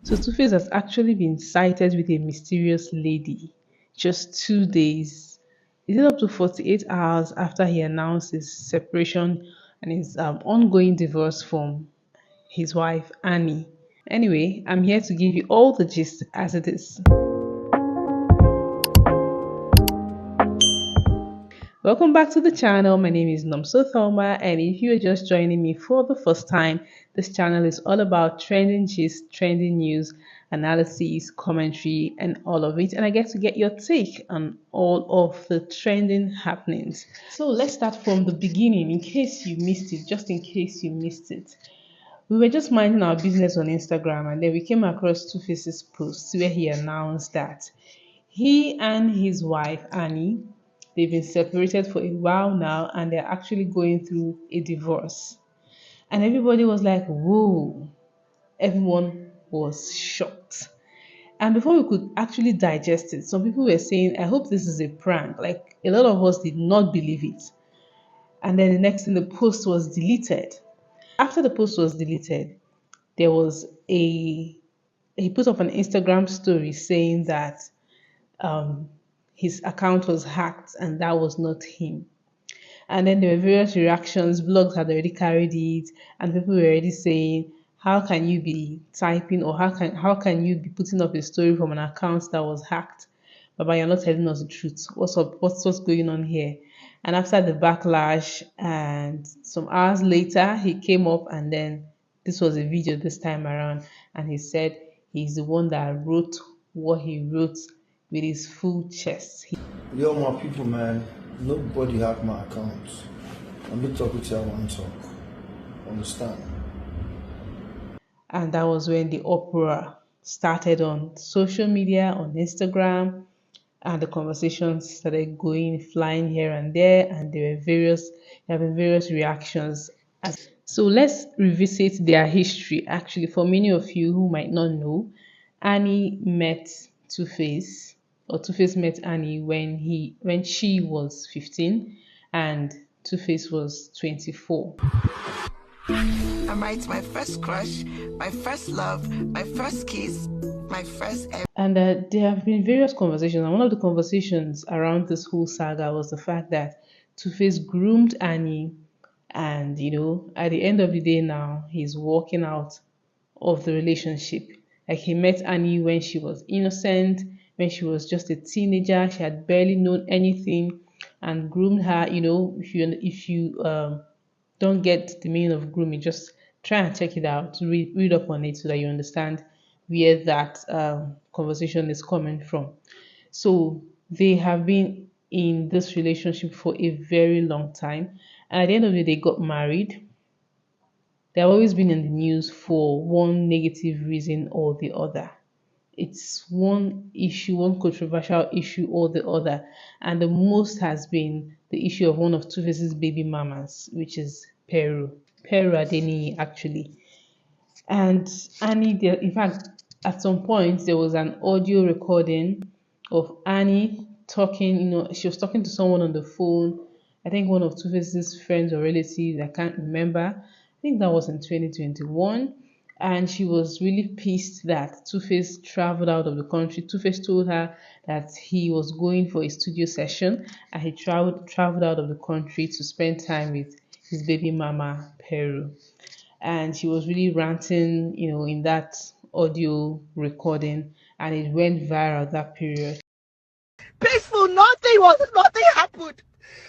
So Tuface has actually been sighted with a mysterious lady just 2 days. Is it up to 48 hours after he announced his separation and his ongoing divorce from his wife Annie? Anyway, I'm here to give you all the gist as it is. Welcome back to the channel. My name is Nomso Thelma, and if you're just joining me for the first time, this channel is all about trending gist, trending news, analysis, commentary, and all of it. And I get to get your take on all of the trending happenings. So let's start from the beginning, in case you missed it, just in case you missed it. We were just minding our business on Instagram, and then we came across Tuface's post where he announced that he and his wife Annie, they've been separated for a while now, and they're actually going through a divorce. And everybody was like, "Whoa!" Everyone was shocked. And before we could actually digest it, some people were saying, "I hope this is a prank." Like a lot of us did not believe it. And then the next thing, the post was deleted. After the post was deleted, there was a he put up an Instagram story saying that um, his account was hacked and that was not him. And then there were various reactions. Blogs had already carried it, and people were already saying, "How can you be typing, or how can you be putting up a story from an account that was hacked? Baba, you're not telling us the truth. What's up? What's going on here?" And after the backlash, and some hours later, he came up, and then this was a video this time around, and he said he's the one that wrote what he wrote with his full chest. Yo, my people, man, nobody hacked my accounts. I'm big talk with you, I want to talk. Understand? And that was when the uproar started on social media, on Instagram, and the conversations started going flying here and there, and there have been various reactions. So let's revisit their history. Actually, for many of you who might not know, Annie met Two-Face, or Two-Face met Annie when she was 15 and Two-Face was 24. I'm right, my first crush, my first love, my first kiss, my first ever. And there have been various conversations, and one of the conversations around this whole saga was the fact that Two-Face groomed Annie, and at the end of the day, now he's walking out of the relationship. Like he met Annie when she was innocent, when she was just a teenager, she had barely known anything, and groomed her. If you don't get the meaning of grooming, just try and check it out, read up on it so that you understand where that conversation is coming from. So they have been in this relationship for a very long time, and at the end of the day, they got married. They have always been in the news for one negative reason or the other. It's one issue, one controversial issue or the other, and the most has been the issue of one of Two-Face's baby mamas, which is Peru Adeni actually. And Annie, in fact, at some point there was an audio recording of Annie talking. She was talking to someone on the phone. I think one of Two-Face's friends or relatives. I can't remember. I think that was in 2021. And she was really pissed that Two-Face traveled out of the country. Two-Face told her that he was going for a studio session, and he traveled out of the country to spend time with his baby mama, Peru. And she was really ranting, in that audio recording, and it went viral that period. Peaceful, nothing happened.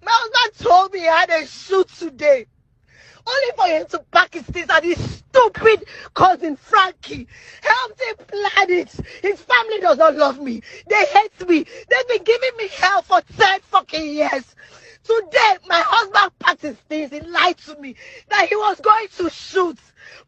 My husband told me he had a shoot today. Only for him to pack his things and his stupid cousin Frankie helped him plan it. His family does not love me. They hate me. They've been giving me hell for 10 fucking years. Today, my husband packed his things. He lied to me that he was going to shoot.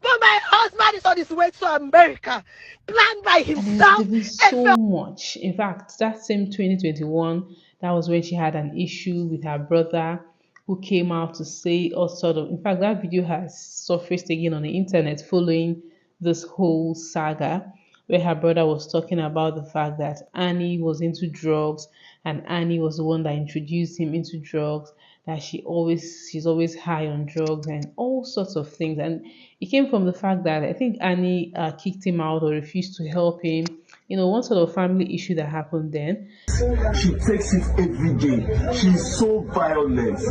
But my husband is on his way to America, planned by himself. And there's been so much. In fact, that same 2021, that was when she had an issue with her brother, who came out to say all sort of. In fact, that video has surfaced again on the internet following this whole saga, where her brother was talking about the fact that Annie was into drugs, and Annie was the one that introduced him into drugs, that she's always high on drugs and all sorts of things. And it came from the fact that I think Annie kicked him out or refused to help him. One sort of family issue that happened then. She takes it every day. She's so violent. And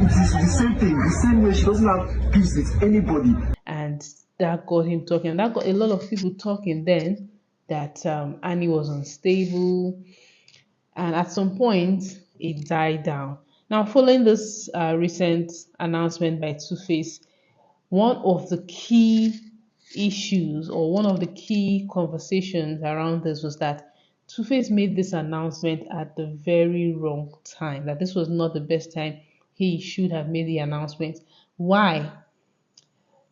it is the same thing, the same way she doesn't have peace with anybody. And that got him talking. And that got a lot of people talking then that Annie was unstable. And at some point, it died down. Now, following this recent announcement by Tuface, one of the key issues or one of the key conversations around this was that Tuface made this announcement at the very wrong time, that this was not the best time he should have made the announcement. Why?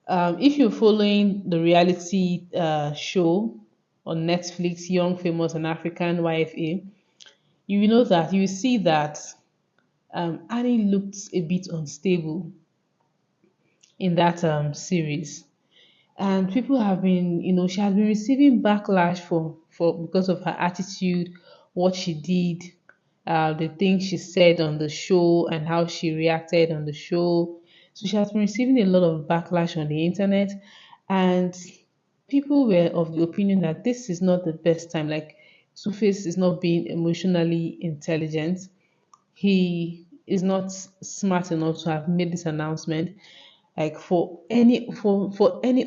If you're following the reality show on Netflix, Young, Famous, and African YFA, you will know that you will see that Annie looked a bit unstable in that series, and people have been, she has been receiving backlash for because of her attitude, what she did, the things she said on the show, and how she reacted on the show. So she has been receiving a lot of backlash on the internet, and people were of the opinion that this is not the best time. Like, Two-Face is not being emotionally intelligent. He is not smart enough to have made this announcement. Like, for any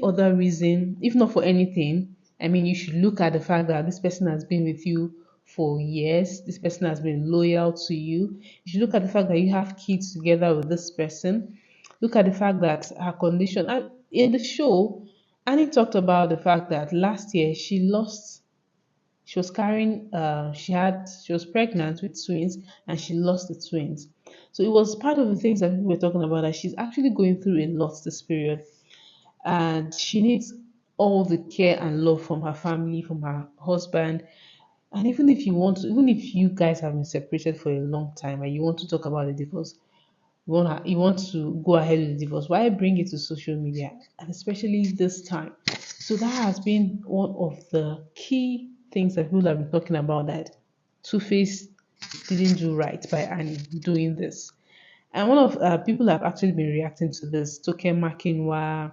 other reason, if not for anything, I mean, you should look at the fact that this person has been with you for years. This person has been loyal to you. You should look at the fact that you have kids together with this person. Look at the fact that her condition. And in the show, Annie talked about the fact that last year she was carrying she was pregnant with twins, and she lost the twins. So it was part of the things that people were talking about, that she's actually going through a lot this period, and she needs all the care and love from her family, from her husband. And even if you guys have been separated for a long time and you want to talk about the divorce, you want to go ahead with the divorce, why bring it to social media, and especially this time? So that has been one of the key things that people have been talking about, that Two-Face didn't do right by Annie doing this. And one of people have actually been reacting to this, Toke Makinwa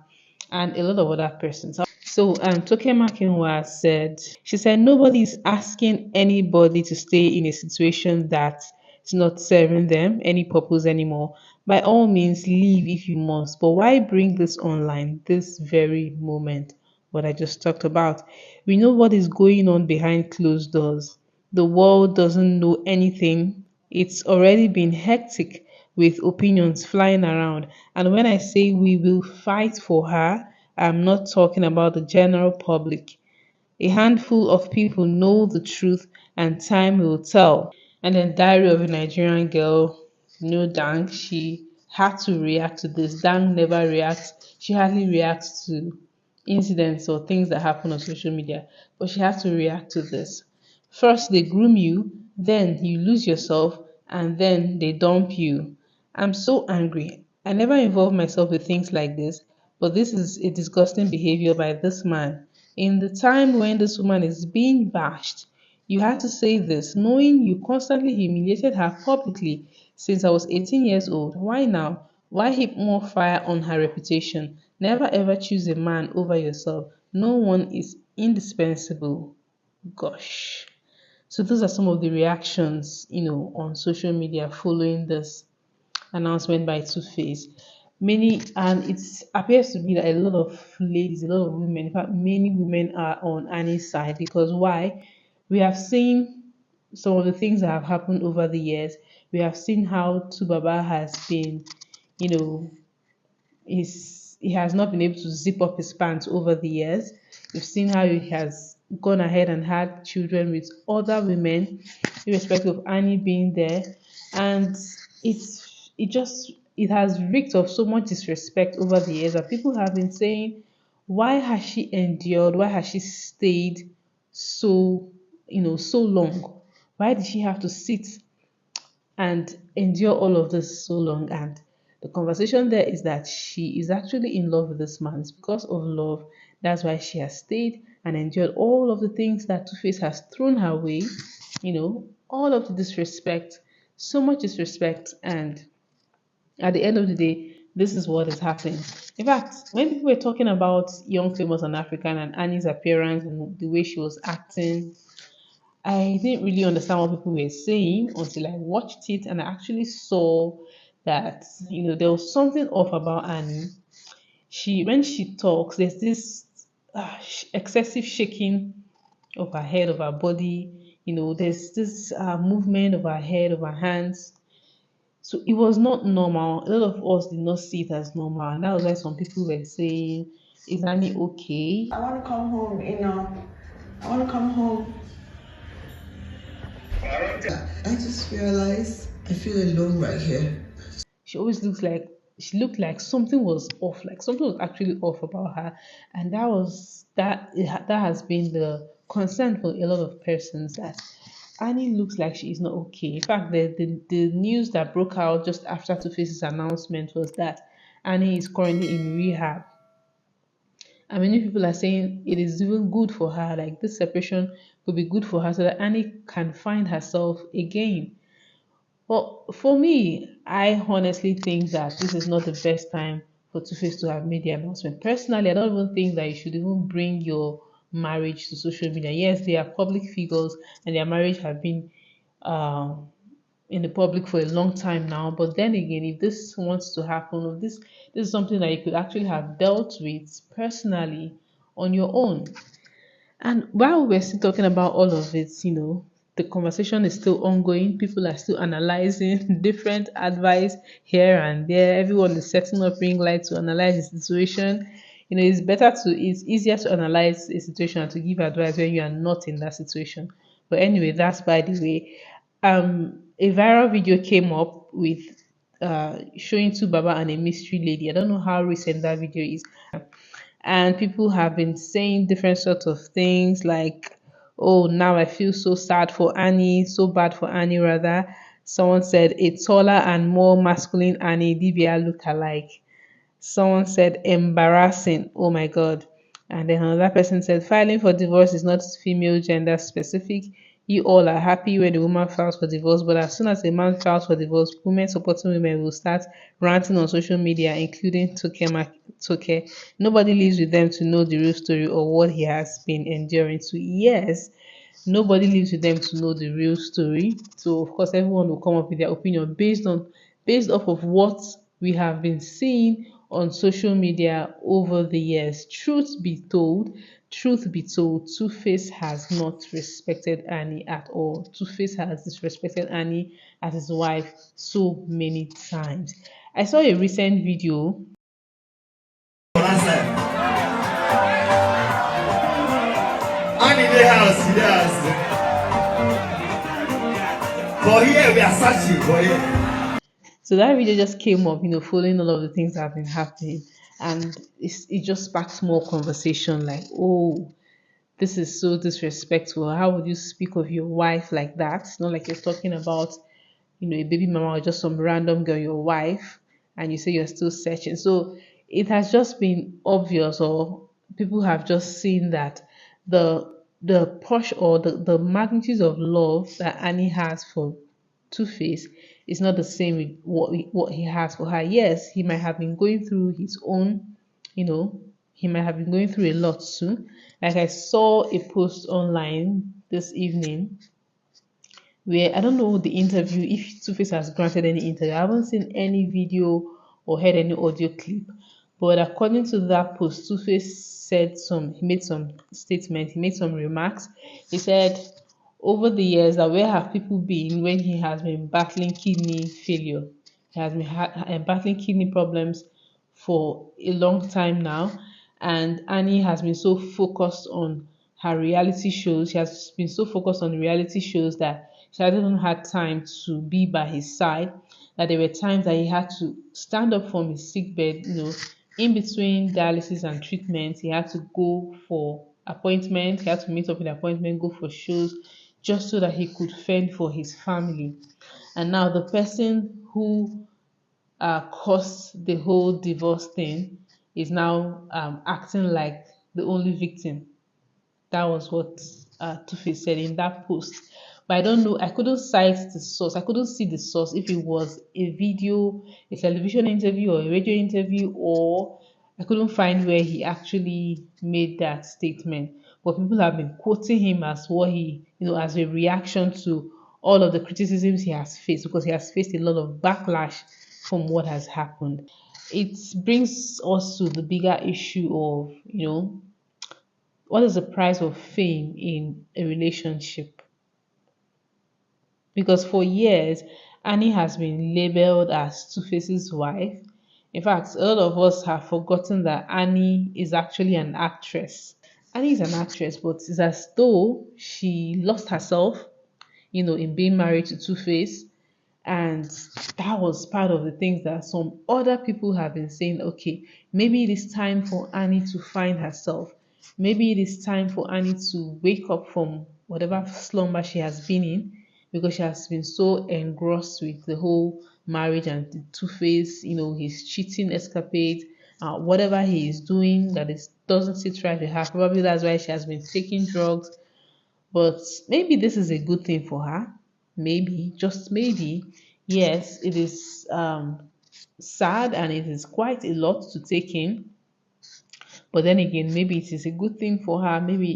and a lot of other persons. So Toke Makinwa said, she said, nobody is asking anybody to stay in a situation that is not serving them any purpose anymore. By all means, leave if you must. But why bring this online this very moment? What I just talked about. We know what is going on behind closed doors. The world doesn't know anything. It's already been hectic with opinions flying around. And when I say we will fight for her, I'm not talking about the general public. A handful of people know the truth, and time will tell. And then Diary of a Nigerian Girl, Dang, she had to react to this. Dang never reacts. She hardly reacts to incidents or things that happen on social media, but she has to react to this. First, they groom you, then you lose yourself, and then they dump you. I'm so angry. I never involve myself with things like this, but this is a disgusting behavior by this man. In the time when this woman is being bashed, you had to say this, knowing you constantly humiliated her publicly since I was 18 years old. Why now? Why heap more fire on her reputation? Never ever choose a man over yourself. No one is indispensable. Gosh. So those are some of the reactions, on social media following this announcement by Two-Face. Many, and it appears to be that a lot of ladies, a lot of women, in fact, many women are on Annie's side, because why? We have seen some of the things that have happened over the years. We have seen how Tubaba has been, you know, he has not been able to zip up his pants over the years. We've seen how he has gone ahead and had children with other women, irrespective of Annie being there, and it has reeked of so much disrespect over the years that people have been saying, why has she endured? Why has she stayed so long? Why did she have to sit and endure all of this so long? And the conversation there is that she is actually in love with this man. It's because of love. That's why she has stayed and endured all of the things that Two Face has thrown her way, all of the disrespect, So much disrespect, and at the end of the day, this is what is happening. In fact, when people were talking about Young, Famous, and African and Annie's appearance and the way she was acting, I didn't really understand what people were saying until I watched it and I actually saw that, there was something off about Annie. When she talks, there's this excessive shaking of her head, of her body. There's this movement of her head, of her hands. So it was not normal. A lot of us did not see it as normal. And that was why some people were saying, is Annie okay? I want to come home, I want to come home. I just realized I feel alone right here. She looked like something was off, like something was actually off about her. And that has been the concern for a lot of persons, that Annie looks like she is not okay. In fact, the news that broke out just after Two-Face's announcement was that Annie is currently in rehab. And many people are saying it is even good for her, like this separation could be good for her so that Annie can find herself again. Well, for me, I honestly think that this is not the best time for Two-Face to have made the announcement. Personally, I don't even think that you should even bring your marriage to social media. Yes, they are public figures and their marriage have been um, in the public for a long time now. But then again, if this wants to happen, if this is something that you could actually have dealt with personally on your own. And while we're still talking about all of it, the conversation is still ongoing. People are still analyzing different advice here and there. Everyone is setting up ring light to analyze the situation. It's easier to analyze a situation and to give advice when you are not in that situation. But anyway, that's by the way. A viral video came up with showing two Baba and a mystery lady. I don't know how recent that video is, and people have been saying different sorts of things like, oh, now I feel so sad for Annie, so bad for Annie rather. Someone said a taller and more masculine Annie Dibia look alike. Someone said embarrassing. Oh my God. And then another person said filing for divorce is not female gender specific. You all are happy when the woman files for divorce, but as soon as a man files for divorce, women supporting women will start ranting on social media, including Toke. Nobody lives with them to know the real story or what he has been enduring. So yes, nobody lives with them to know the real story. So of course everyone will come up with their opinion based off of what we have been seeing on social media over the years. Truth be told, Two-Face has not respected Annie at all. Two-Face has disrespected Annie as his wife so many times. I saw a recent video. And in the house, yes. For here, we are searching for here. So that video just came up, following all of the things that have been happening. And it just sparked more conversation like, oh, this is so disrespectful. How would you speak of your wife like that? It's not like you're talking about, a baby mama or just some random girl, your wife, and you say you're still searching. So it has just been obvious, or people have just seen that the push or the magnitude of love that Annie has for Two-Face is not the same with what he has for her. Yes, he might have been going through his own, you know, he might have been going through a lot too. Like I saw a post online this evening where I don't know the interview, if Two-Face has granted any interview. I haven't seen any video or heard any audio clip. But according to that post, Two-Face he made some statements, he made some remarks. He said, over the years, that where have people been when he has been battling kidney failure? He has been battling kidney problems for a long time now, and Annie has been so focused on her reality shows. She has been so focused on reality shows that she hasn't even had time to be by his side. That there were times that he had to stand up from his sick bed, in between dialysis and treatment. He had to go for appointment. He had to meet up with appointment, go for shows, just so that he could fend for his family. And now the person who caused the whole divorce thing is now acting like the only victim. That was what Tuface said in that post. But I don't know, I couldn't cite the source. I couldn't see the source if it was a video, a television interview, or a radio interview, or I couldn't find where he actually made that statement. But people have been quoting him as what he, as a reaction to all of the criticisms he has faced, because he has faced a lot of backlash from what has happened. It brings us to the bigger issue of, what is the price of fame in a relationship? Because for years, Annie has been labeled as Tuface's wife. In fact, a lot of us have forgotten that Annie is actually an actress. Annie is an actress, but it's as though she lost herself, in being married to Tuface. And that was part of the things that some other people have been saying, okay, maybe it is time for Annie to find herself. Maybe it is time for Annie to wake up from whatever slumber she has been in, because she has been so engrossed with the whole marriage and the Two-Face, his cheating escapade, whatever he is doing that is doesn't sit right with her. Probably that's why she has been taking drugs. But maybe this is a good thing for her. Maybe, just maybe. Yes, it is sad and it is quite a lot to take in. But then again, maybe it is a good thing for her. Maybe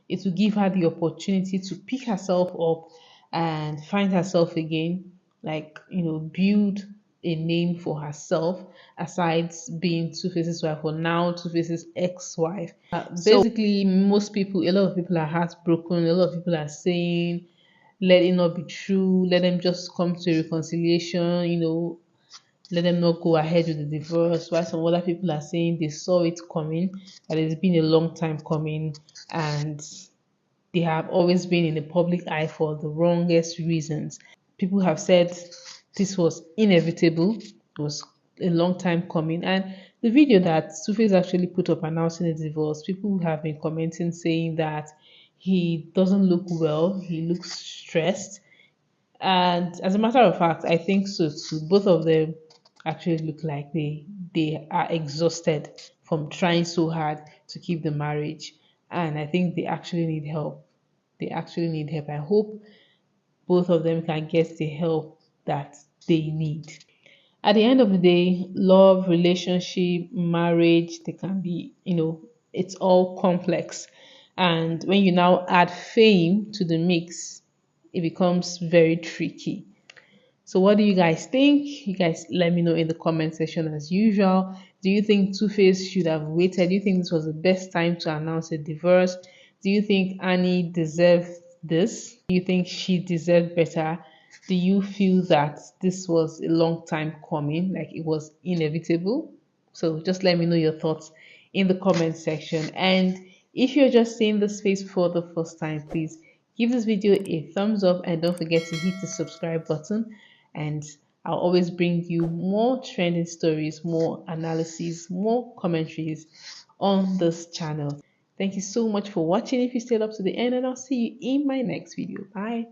it will give her the opportunity to pick herself up and find herself again, like, build a name for herself aside being Two Faces' wife, or now Two Faces' ex-wife. Basically, most people, a lot of people are heartbroken. A lot of people are saying, let it not be true. Let them just come to a reconciliation, let them not go ahead with the divorce. While some other people are saying they saw it coming, that it's been a long time coming, and they have always been in the public eye for the wrongest reasons. People have said this was inevitable, it was a long time coming. And the video that Tuface actually put up announcing the divorce, people have been commenting saying that he doesn't look well, he looks stressed. And as a matter of fact, I think so too. Both of them actually look like they are exhausted from trying so hard to keep the marriage. And I think they actually need help. They actually need help. I hope both of them can get the help that they need. At the end of the day, love, relationship, marriage, they can be, it's all complex. And when you now add fame to the mix, it becomes very tricky. So what do you guys think? You guys let me know in the comment section as usual. Do you think Two-Face should have waited? Do you think this was the best time to announce a divorce? Do you think Annie deserved this? Do you think she deserved better? Do you feel that this was a long time coming, like it was inevitable? So just let me know your thoughts in the comment section. And if you're just seeing this face for the first time, please give this video a thumbs up and don't forget to hit the subscribe button. And I'll always bring you more trending stories, more analysis, more commentaries on this channel. Thank you so much for watching if you stayed up to the end, and I'll see you in my next video. Bye.